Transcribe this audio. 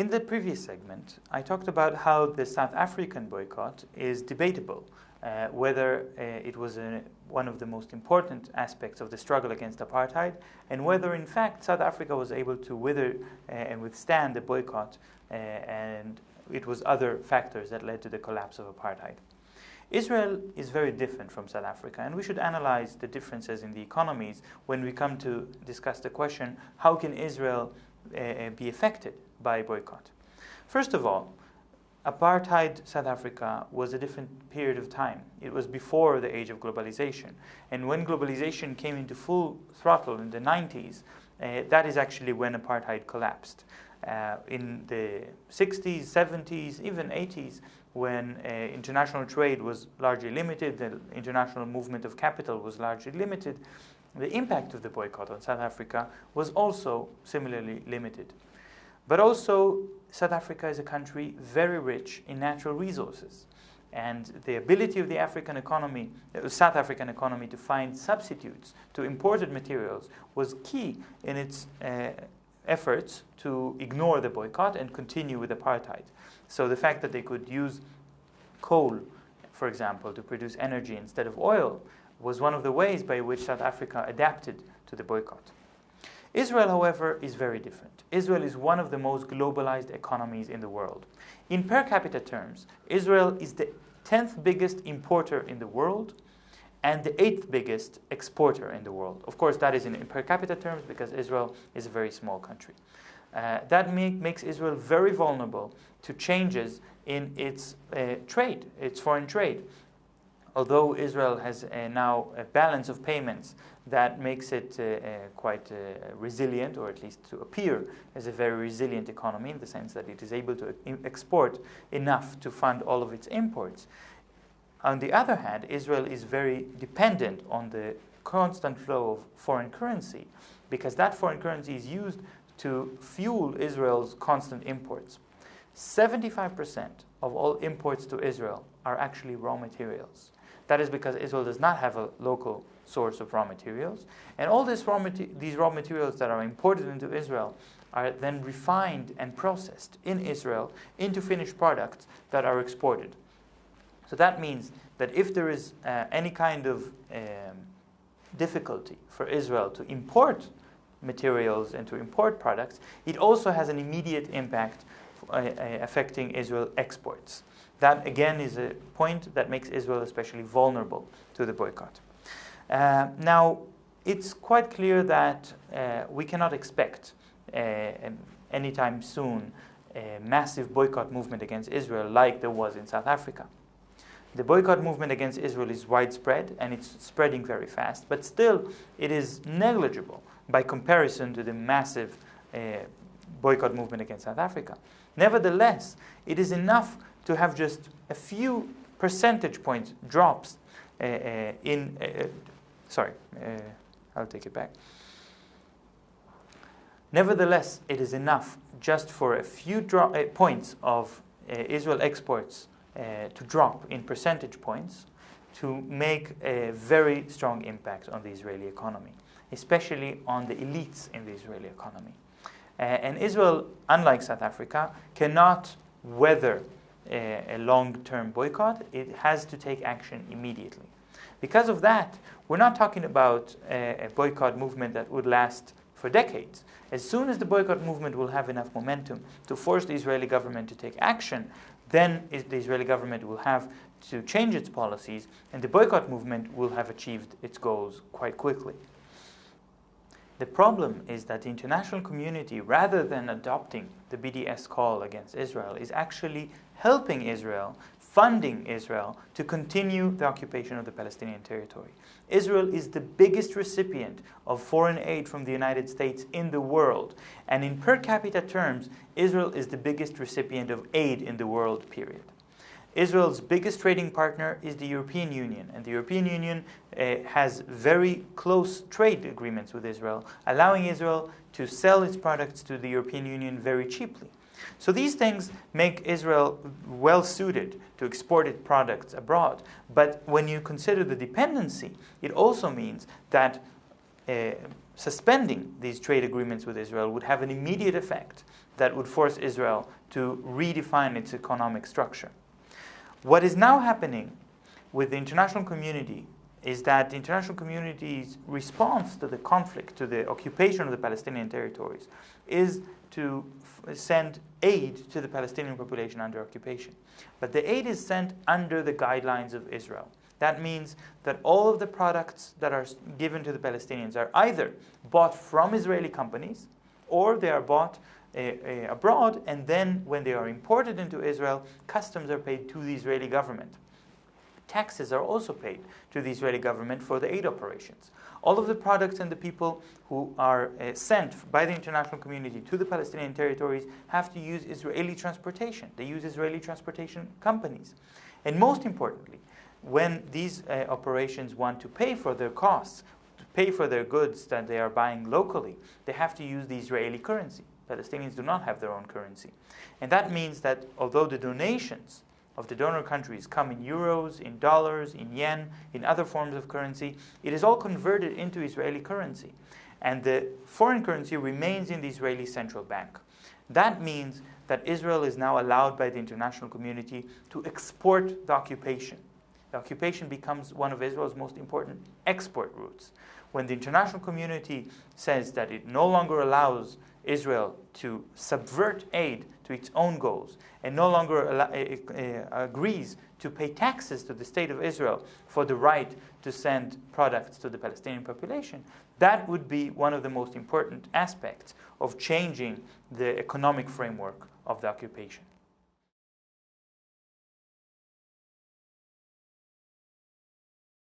In the previous segment, I talked about how the South African boycott is debatable, whether it was one of the most important aspects of the struggle against apartheid, and whether in fact South Africa was able to wither and withstand the boycott, and it was other factors that led to the collapse of apartheid. Israel is very different from South Africa, and we should analyze the differences in the economies when we come to discuss the question, how can Israel be affected by boycott? First of all, apartheid South Africa was a different period of time. It was before the age of globalization. And when globalization came into full throttle in the 90s, that is actually when apartheid collapsed. In the 60s, 70s, even 80s, when international trade was largely limited, the international movement of capital was largely limited, the impact of the boycott on South Africa was also similarly limited. But also, South Africa is a country very rich in natural resources. And the ability of the South African economy to find substitutes to imported materials was key in its efforts to ignore the boycott and continue with apartheid. So the fact that they could use coal, for example, to produce energy instead of oil was one of the ways by which South Africa adapted to the boycott. Israel, however, is very different. Israel is one of the most globalized economies in the world. In per capita terms, Israel is the 10th biggest importer in the world and the 8th biggest exporter in the world. Of course, that is in per capita terms because Israel is a very small country. That makes Israel very vulnerable to changes in its trade, its foreign trade. Although Israel has now a balance of payments that makes it quite resilient, or at least to appear as a very resilient economy in the sense that it is able to export enough to fund all of its imports. On the other hand, Israel is very dependent on the constant flow of foreign currency because that foreign currency is used to fuel Israel's constant imports. 75% of all imports to Israel are actually raw materials. That is because Israel does not have a local source of raw materials. And all these raw materials that are imported into Israel are then refined and processed in Israel into finished products that are exported. So that means that if there is any kind of difficulty for Israel to import materials and to import products, it also has an immediate impact affecting Israel exports. That, again, is a point that makes Israel especially vulnerable to the boycott. Now, it's quite clear that we cannot expect anytime soon a massive boycott movement against Israel like there was in South Africa. The boycott movement against Israel is widespread and it's spreading very fast, but still it is negligible by comparison to the massive boycott movement against South Africa. Nevertheless, it is enough to have just a few percentage points drops I'll take it back. Nevertheless, it is enough just for a few points of Israel exports to drop in percentage points to make a very strong impact on the Israeli economy, especially on the elites in the Israeli economy. And Israel, unlike South Africa, cannot weather a long-term boycott. It has to take action immediately. Because of that, we're not talking about a boycott movement that would last for decades. As soon as the boycott movement will have enough momentum to force the Israeli government to take action, then the Israeli government will have to change its policies, and the boycott movement will have achieved its goals quite quickly. The problem is that the international community, rather than adopting the BDS call against Israel, is actually helping Israel, funding Israel to continue the occupation of the Palestinian territory. Israel is the biggest recipient of foreign aid from the United States in the world. And in per capita terms, Israel is the biggest recipient of aid in the world, period. Israel's biggest trading partner is the European Union, and the European Union has very close trade agreements with Israel, allowing Israel to sell its products to the European Union very cheaply. So these things make Israel well suited to export its products abroad. But when you consider the dependency, it also means that suspending these trade agreements with Israel would have an immediate effect that would force Israel to redefine its economic structure. What is now happening with the international community is that the international community's response to the conflict, to the occupation of the Palestinian territories, is to send aid to the Palestinian population under occupation. But the aid is sent under the guidelines of Israel. That means that all of the products that are given to the Palestinians are either bought from Israeli companies or they are bought abroad, and then when they are imported into Israel, customs are paid to the Israeli government. Taxes are also paid to the Israeli government for the aid operations. All of the products and the people who are sent by the international community to the Palestinian territories have to use Israeli transportation. They use Israeli transportation companies. And most importantly, when these operations want to pay for their costs, to pay for their goods that they are buying locally, they have to use the Israeli currency. Palestinians do not have their own currency. And that means that although the donations of the donor countries come in euros, in dollars, in yen, in other forms of currency, it is all converted into Israeli currency. And the foreign currency remains in the Israeli central bank. That means that Israel is now allowed by the international community to export the occupation. The occupation becomes one of Israel's most important export routes. When the international community says that it no longer allows Israel to subvert aid to its own goals and no longer agrees to pay taxes to the state of Israel for the right to send products to the Palestinian population, that would be one of the most important aspects of changing the economic framework of the occupation.